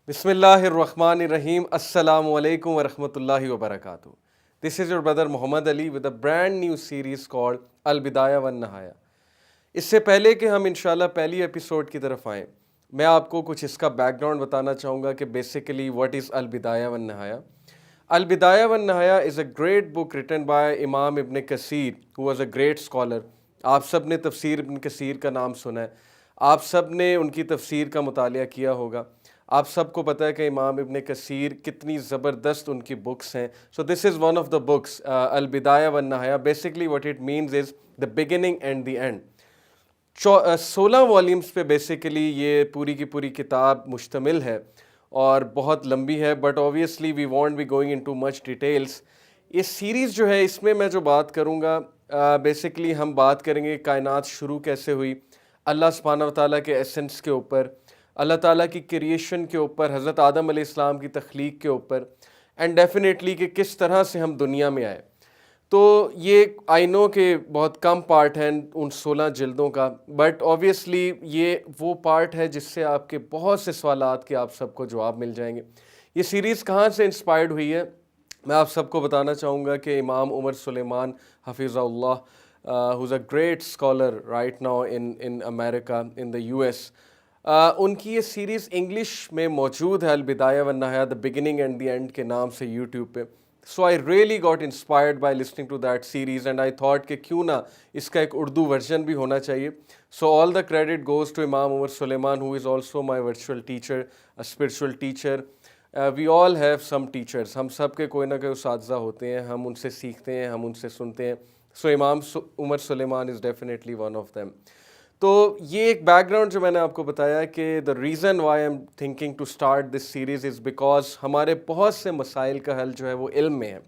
بسم اللہ الرحمن الرحیم. السلام علیکم ورحمۃ اللہ وبرکاتہ. This is your brother Muhammad Ali with a brand new series called البدایہ والنہایہ. اس سے پہلے کہ ہم انشاءاللہ پہلی ایپیسوڈ کی طرف آئیں، میں آپ کو کچھ اس کا بیک گراؤنڈ بتانا چاہوں گا کہ basically what is Al Bidaya wan Nihaya. Al Bidaya wan Nihaya is a great book written by امام ابن کثیر who was a great scholar. آپ سب نے تفسیر ابن کثیر کا نام سنا ہے، آپ سب نے ان کی تفسیر کا مطالعہ کیا ہوگا، آپ سب کو پتہ ہے کہ امام ابن کثیر کتنی زبردست ان کی بکس ہیں. So this is one of the books Al Bidaya wan Nihaya. Basically what it means is the beginning and the end. 16 volumes پہ بیسیکلی یہ پوری کی پوری کتاب مشتمل ہے اور بہت لمبی ہے، but obviously we want be going into much details. یہ سیریز جو ہے اس میں میں جو بات کروں گا بیسیکلی ہم بات کریں گے کائنات شروع کیسے ہوئی، اللہ سبحانہ و تعالیٰ کے ایسنس کے اوپر، اللہ تعالیٰ کی کریشن کے اوپر، حضرت آدم علیہ السلام کی تخلیق کے اوپر، اینڈ ڈیفینیٹلی کہ کس طرح سے ہم دنیا میں آئے. تو یہ آئی نو کہ بہت کم پارٹ ہیں ان 16 جلدوں کا، بٹ اوبیسلی یہ وہ پارٹ ہے جس سے آپ کے بہت سے سوالات کے آپ سب کو جواب مل جائیں گے. یہ سیریز کہاں سے انسپائرڈ ہوئی ہے میں آپ سب کو بتانا چاہوں گا کہ امام Omar Sulaiman حفظہ Allah who is a great scholar right now in America, in the US. ان کی یہ سیریز انگلش میں موجود ہے البدایہ والنہایہ the beginning and the end کے نام سے یوٹیوب پہ. So I really got inspired by listening to that series and I thought کہ کیوں نہ اس کا ایک اردو ورژن بھی ہونا چاہیے. So all the credit goes to امام Omar Sulaiman who is also my virtual teacher, a spiritual teacher. We all have some teachers. ہم سب کے کوئی نہ کوئی اساتذہ ہوتے ہیں، ہم ان سے سیکھتے ہیں، ہم ان سے سنتے ہیں. سو امام Omar Suleiman is definitely one of them. تو یہ ایک بیک گراؤنڈ جو میں نے آپ کو بتایا کہ the reason why I am thinking to start this series is because ہمارے بہت سے مسائل کا حل جو ہے وہ علم میں ہے،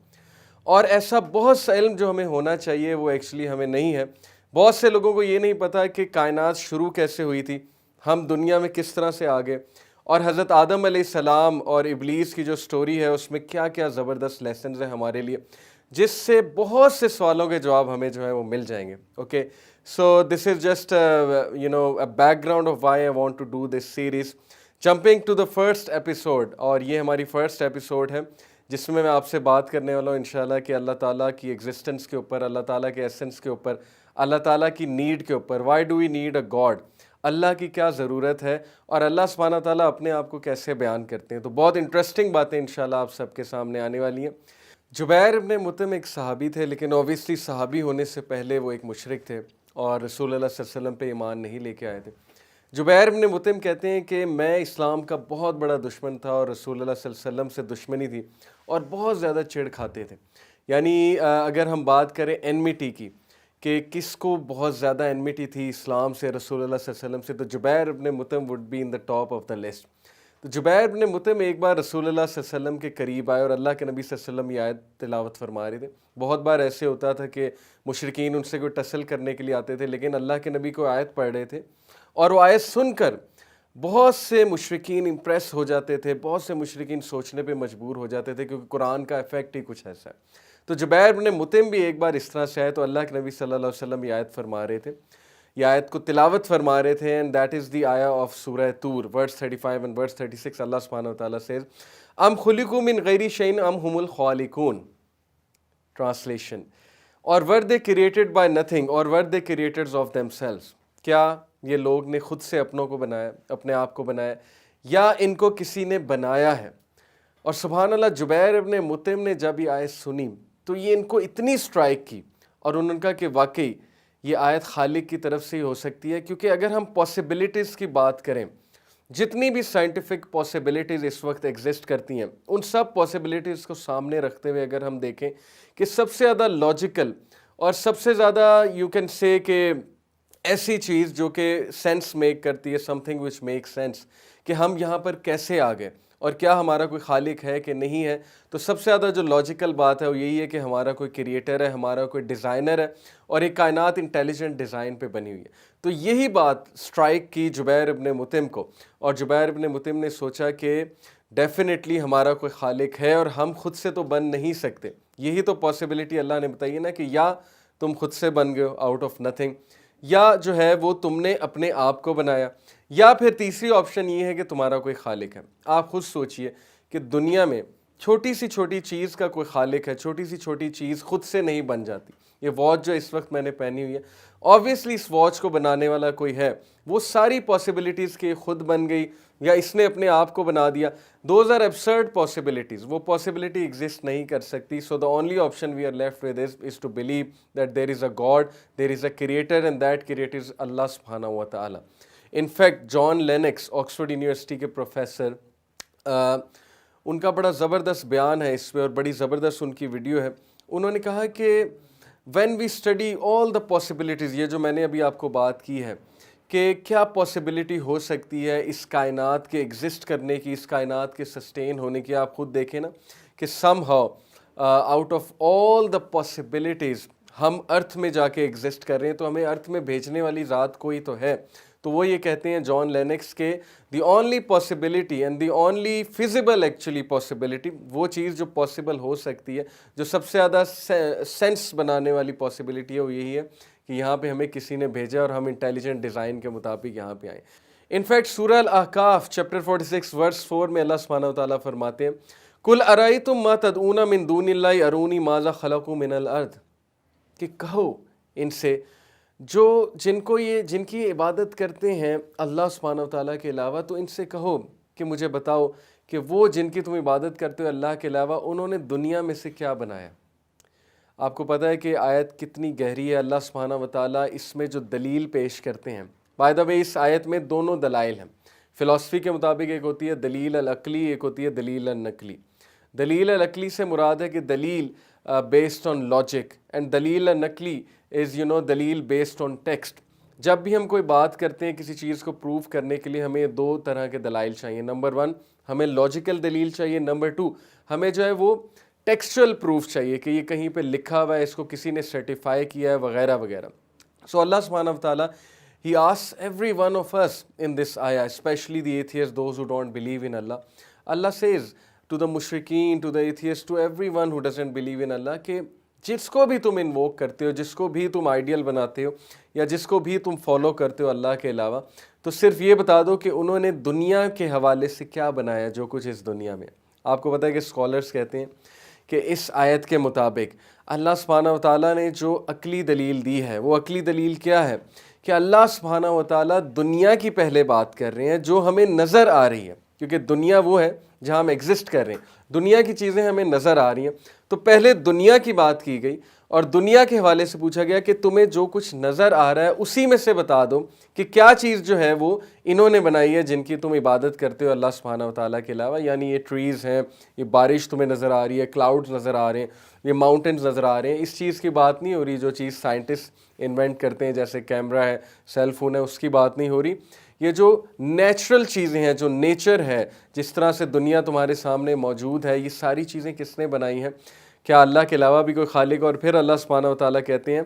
اور ایسا بہت سا علم جو ہمیں ہونا چاہیے وہ ایکچولی ہمیں نہیں ہے. بہت سے لوگوں کو یہ نہیں پتہ کہ کائنات شروع کیسے ہوئی تھی، ہم دنیا میں کس طرح سے آگے، اور حضرت آدم علیہ السلام اور ابلیس کی جو سٹوری ہے اس میں کیا کیا زبردست لیسنز ہیں ہمارے لیے، جس سے بہت سے سوالوں کے جواب ہمیں جو ہے وہ مل جائیں گے. Okay, so this is just a background of why I want to do this series. Jumping to the first episode، اور یہ ہماری فرسٹ ایپیسوڈ ہے جس میں آپ سے بات کرنے والا ہوں انشاءاللہ کہ اللہ تعالیٰ کی ایگزسٹنس کے اوپر، اللہ تعالیٰ کے ایسنس کے اوپر، اللہ تعالیٰ کی نیڈ کے اوپر. Why do we need a God, اللہ کی کیا ضرورت ہے، اور اللہ سبحانہ تعالیٰ اپنے آپ کو کیسے بیان کرتے ہیں. تو بہت انٹرسٹنگ باتیں انشاءاللہ آپ سب کے سامنے آنے والی ہیں. جبیر ابن مطعم ایک صحابی تھے، لیکن اوبیسلی صحابی ہونے سے پہلے وہ ایک مشرک تھے اور رسول اللہ صلی اللہ علیہ وسلم پہ ایمان نہیں لے کے آئے تھے. جبیر ابن مطعم کہتے ہیں کہ میں اسلام کا بہت بڑا دشمن تھا اور رسول اللہ صلی اللہ علیہ وسلم سے دشمنی تھی اور بہت زیادہ چڑ کھاتے تھے. یعنی اگر ہم بات کریں انمیٹی کی کہ کس کو بہت زیادہ انمیٹی تھی اسلام سے، رسول اللہ صلی اللہ علیہ وسلم سے، تو Jubayr ibn Mutim would be in the top of the list. تو جبیر ابن مطعم ایک بار رسول اللہ صلی اللہ علیہ وسلم کے قریب آئے اور اللہ کے نبی صلی اللہ علیہ وسلم یہ آیت تلاوت فرما رہے تھے. بہت بار ایسے ہوتا تھا کہ مشرکین ان سے کوئی ٹسل کرنے کے لیے آتے تھے، لیکن اللہ کے نبی کو آیت پڑھ رہے تھے اور وہ آیت سن کر بہت سے مشرکین امپریس ہو جاتے تھے، بہت سے مشرکین سوچنے پہ مجبور ہو جاتے تھے، کیونکہ قرآن کا ایفیکٹ ہی کچھ ایسا ہے. تو جبیر ابن مطعم بھی ایک بار اس طرح سے آئے تو اللہ کے نبی صلی اللہ علیہ وسلم یہ آیت فرما رہے تھے، یہ آیت کو تلاوت فرما رہے تھے، اینڈ دیٹ از دی آیا آف سورہ طور ورس 35 اینڈ ورس 36. اللہ سبحانہ و تعالیٰ سیز ام خلقوا من غیر شیء ام هم الخالقون. ٹرانسلیشن، اور ور دے کریٹڈ بائی نتھنگ اور ور دے کریٹرز آف دیم سیلوز. کیا یہ لوگ نے خود سے اپنوں کو بنایا، اپنے آپ کو بنایا، یا ان کو کسی نے بنایا ہے؟ اور سبحان اللہ جبیر ابن مطعم نے جب یہ آیت سنی تو یہ ان کو اتنی سٹرائک کی، اور انہوں نے کہا کہ واقعی یہ آیت خالق کی طرف سے ہی ہو سکتی ہے. کیونکہ اگر ہم پاسبلٹیز کی بات کریں، جتنی بھی سائنٹیفک پاسبلٹیز اس وقت ایگزسٹ کرتی ہیں، ان سب پاسبلٹیز کو سامنے رکھتے ہوئے اگر ہم دیکھیں کہ سب سے زیادہ لاجیکل اور سب سے زیادہ یو کین سے کہ ایسی چیز جو کہ سینس میک کرتی ہے، some thing which make sense, کہ ہم یہاں پر کیسے آ گئے اور کیا ہمارا کوئی خالق ہے کہ نہیں ہے. تو سب سے زیادہ جو لاجیکل بات ہے وہ یہی ہے کہ ہمارا کوئی کریٹر ہے، ہمارا کوئی ڈیزائنر ہے، اور ایک کائنات انٹیلیجنٹ ڈیزائن پہ بنی ہوئی ہے. تو یہی بات سٹرائک کی جبیر ابن مطعم کو، اور جبیر ابن مطعم نے سوچا کہ ڈیفینیٹلی ہمارا کوئی خالق ہے اور ہم خود سے تو بن نہیں سکتے. یہی تو پاسبلٹی اللہ نے بتائی ہے نا کہ یا تم خود سے بن گئے ہو آؤٹ آف نتھنگ، یا جو ہے وہ تم نے اپنے آپ کو بنایا، یا پھر تیسری آپشن یہ ہے کہ تمہارا کوئی خالق ہے۔ آپ خود سوچئے کہ دنیا میں چھوٹی سی چھوٹی چیز کا کوئی خالق ہے، چھوٹی سی چھوٹی چیز خود سے نہیں بن جاتی۔ یہ واچ جو اس وقت میں نے پہنی ہوئی ہے، آبویسلی اس واچ کو بنانے والا کوئی ہے، وہ ساری پاسبلٹیز کے خود بن گئی یا اس نے اپنے آپ کو بنا دیا۔ دوز آر absurd possibilities، وہ پاسبلٹی ایگزسٹ نہیں کر سکتی۔ سو the only option we are left with is to believe that there is a God, there is a creator and that creator is Allah subhanahu wa ta'ala۔ In fact John Lennox Oxford University کے professor, ان کا بڑا زبردست بیان ہے اس پہ اور بڑی زبردست ان کی ویڈیو ہے۔ انہوں نے کہا کہ when we study all the possibilities، یہ جو میں نے ابھی آپ کو بات کی ہے کہ کیا پاسبلٹی ہو سکتی ہے اس کائنات کے ایگزسٹ کرنے کی، اس کائنات کے سسٹین ہونے کی، آپ خود دیکھیں نا کہ somehow out of all the possibilities ہم ارتھ میں جا کے ایگزسٹ کر رہے ہیں، تو ہمیں ارتھ میں بھیجنے والی ذات کوئی تو ہے۔ تو وہ یہ کہتے ہیں جان لینکس کے the only possibility and the only feasible actually possibility, وہ چیز جو پاسبل ہو سکتی ہے، جو سب سے زیادہ سینس بنانے والی پاسبلٹی ہے، وہ یہی ہے کہ یہاں پہ ہمیں کسی نے بھیجا اور ہم انٹیلیجنٹ ڈیزائن کے مطابق یہاں پہ آئیں۔ انفیکٹ سورہ الاحقاف چیپٹر 46 ورس 4 میں اللہ سبحانہ وتعالیٰ فرماتے ہیں قُلْ أَرَأَيْتُم مَّا تَدْعُونَ مِن دُونِ اللَّهِ أَرُونِي مَاذَا خَلَقُوا مِنَ الْأَرْضِ، کہ کہو ان سے جو جن کی عبادت کرتے ہیں اللہ سبحانہ وتعالیٰ کے علاوہ، تو ان سے کہو کہ مجھے بتاؤ کہ وہ جن کی تم عبادت کرتے ہو اللہ کے علاوہ، انہوں نے دنیا میں سے کیا بنایا۔ آپ کو پتہ ہے کہ آیت کتنی گہری ہے۔ اللہ سبحانہ وتعالیٰ اس میں جو دلیل پیش کرتے ہیں، بائی دا وے اس آیت میں دونوں دلائل ہیں۔ فلسفی کے مطابق ایک ہوتی ہے دلیل العقلی، ایک ہوتی ہے دلیل النقلی۔ دلیل العقلی سے مراد ہے کہ دلیل بیسڈ آن لاجک، اینڈ دلیل النقلی از دلیل بیسڈ آن ٹیکسٹ۔ جب بھی ہم کوئی بات کرتے ہیں کسی چیز کو پروو کرنے کے لیے، ہمیں دو طرح کے دلائل چاہیے۔ نمبر 1 ہمیں لاجیکل دلیل چاہیے، نمبر 2 ہمیں جو ہے وہ ٹیکسچل پروف چاہیے کہ یہ کہیں پہ لکھا ہوا ہے، اس کو کسی نے سرٹیفائی کیا ہے وغیرہ وغیرہ۔ سو اللہ سبحانہ وتعالیٰ He asks every one of us in this ayah, especially the atheists, those who don't believe in Allah. Allah says to the mushrikeen, to the atheists, to everyone who doesn't believe in Allah, کہ جس کو بھی تم invoke کرتے ہو، جس کو بھی تم آئیڈیل بناتے ہو، یا جس کو بھی تم فالو کرتے ہو اللہ کے علاوہ، تو صرف یہ بتا دو کہ انہوں نے دنیا کے حوالے سے کیا بنایا جو کچھ اس دنیا میں۔ آپ کو پتہ ہے کہ اسکالرس کہتے ہیں کہ اس آیت کے مطابق اللہ سبحانہ وتعالیٰ نے جو عقلی دلیل دی ہے، وہ عقلی دلیل کیا ہے کہ اللہ سبحانہ وتعالیٰ دنیا کی پہلے بات کر رہے ہیں جو ہمیں نظر آ رہی ہے، کیونکہ دنیا وہ ہے جہاں ہم ایگزسٹ کر رہے ہیں، دنیا کی چیزیں ہمیں نظر آ رہی ہیں، تو پہلے دنیا کی بات کی گئی اور دنیا کے حوالے سے پوچھا گیا کہ تمہیں جو کچھ نظر آ رہا ہے اسی میں سے بتا دو کہ کیا چیز جو ہے وہ انہوں نے بنائی ہے جن کی تم عبادت کرتے ہو اللہ سبحانہ وتعالیٰ کے علاوہ۔ یعنی یہ ٹریز ہیں، یہ بارش تمہیں نظر آ رہی ہے، کلاؤڈز نظر آ رہے ہیں، یہ ماؤنٹنز نظر آ رہے ہیں۔ اس چیز کی بات نہیں ہو رہی جو چیز سائنٹسٹ انوینٹ کرتے ہیں، جیسے کیمرہ ہے، سیل فون ہے، اس کی بات نہیں ہو رہی۔ یہ جو نیچرل چیزیں ہیں، جو نیچر ہے، جس طرح سے دنیا تمہارے سامنے موجود ہے، یہ ساری چیزیں کس نے بنائی ہیں؟ کیا اللہ کے علاوہ بھی کوئی خالق؟ اور پھر اللہ سبحانہ وتعالیٰ کہتے ہیں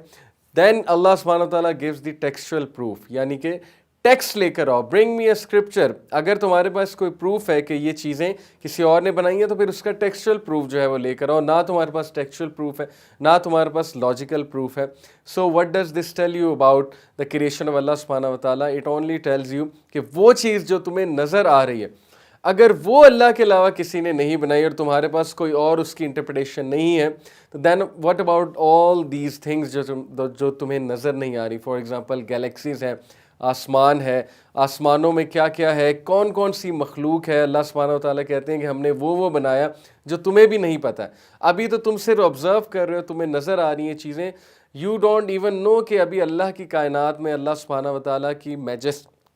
دین اللہ سبحانہ وتعالیٰ gives the textual proof، یعنی کہ ٹیکسٹ لے کر آؤ، برنگ می اے اسکرپچر۔ اگر تمہارے پاس کوئی پروف ہے کہ یہ چیزیں کسی اور نے بنائی ہیں تو پھر اس کا ٹیکسچل پروف جو ہے وہ لے کر آؤ۔ نہ تمہارے پاس ٹیکسچل پروف ہے، نہ تمہارے پاس لاجیکل پروف ہے۔ So what does this tell you about the creation of اللہ سبحانہ وتعالیٰ؟ اٹ اونلی ٹیلز یو کہ وہ چیز جو تمہیں نظر آ رہی ہے، اگر وہ اللہ کے علاوہ کسی نے نہیں بنائی اور تمہارے پاس کوئی اور اس کی انٹرپریٹیشن نہیں ہے، تو then what about all these things جو تمہیں نظر نہیں آ رہی؟ فار ایگزامپل گیلیکسیز ہیں، آسمان ہے، آسمانوں میں کیا کیا ہے، کون کون سی مخلوق ہے۔ اللہ سبحانہ وتعالیٰ کہتے ہیں کہ ہم نے وہ بنایا جو تمہیں بھی نہیں پتہ ہے۔ ابھی تو تم صرف آبزرو کر رہے ہو، تمہیں نظر آ رہی ہیں چیزیں، یو ڈونٹ ایون نو کہ ابھی اللہ کی کائنات میں اللہ سبحانہ وتعالیٰ کی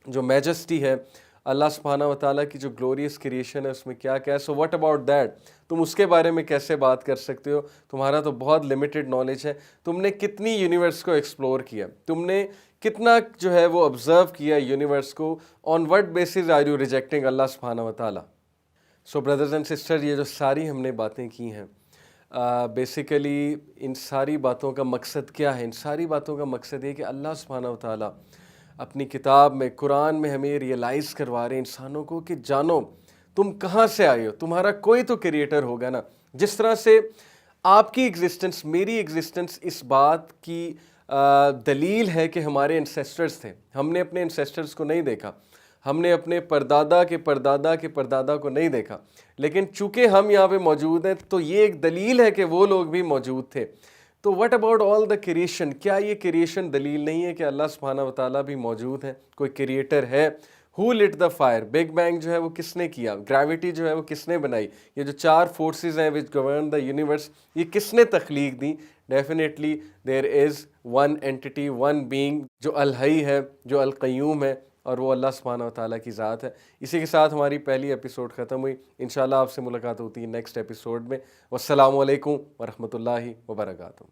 جو میجسٹی ہے، اللہ سبحانہ وتعالیٰ کی جو گلوریس کریشن ہے، اس میں کیا کیا ہے۔ So what about that? تم اس کے بارے میں کیسے بات کر سکتے ہو؟ تمہارا تو بہت لمیٹڈ نالج ہے۔ تم نے کتنی یونیورس کو ایکسپلور کیا، تم نے کتنا جو ہے وہ آبزرو کیا یونیورس کو، on what basis are you rejecting اللہ سبحانہ وتعالیٰ؟ سو بردرز اینڈ سسٹر، یہ جو ساری ہم نے باتیں کی ہیں، بیسیکلی ان ساری باتوں کا مقصد کیا ہے؟ ان ساری باتوں کا مقصد یہ کہ اللہ سبحانہ وتعالیٰ اپنی کتاب میں، قرآن میں ہمیں ریئلائز کروا رہے ہیں انسانوں کو کہ جانو تم کہاں سے آئے ہو، تمہارا کوئی تو کریٹر ہوگا نا۔ جس طرح سے آپ کی ایگزسٹنس، میری ایگزسٹنس اس بات کی دلیل ہے کہ ہمارے انسیسٹرز تھے. ہم نے اپنے انسیسٹرز کو نہیں دیکھا, ہم نے اپنے پردادا کے پردادا کے پردادا کو نہیں دیکھا, لیکن چونکہ ہم یہاں پہ موجود ہیں تو یہ ایک دلیل ہے کہ وہ لوگ بھی موجود تھے. تو what about all the creation, کیا یہ کریشن دلیل نہیں ہے کہ اللہ سبحانہ و تعالیٰ بھی موجود ہیں, کوئی کریٹر ہے؟ ہو لٹ دا فائر, بگ بینگ جو ہے وہ کس نے کیا, گریوٹی جو ہے وہ کس نے بنائی, یہ جو 4 فورسز ہیں وچ گورن دا یونیورس, یہ کس نے تخلیق دی؟ Definitely there is one entity, one being جو الحی ہے, جو القیوم ہے, اور وہ اللہ سبحانہ و تعالیٰ کی ذات ہے. اسی کے ساتھ ہماری پہلی ایپیسوڈ ختم ہوئی. انشاءاللہ آپ سے ملاقات ہوتی ہے نیکسٹ ایپیسوڈ میں. والسلام علیکم ورحمۃ اللہ وبرکاتہ.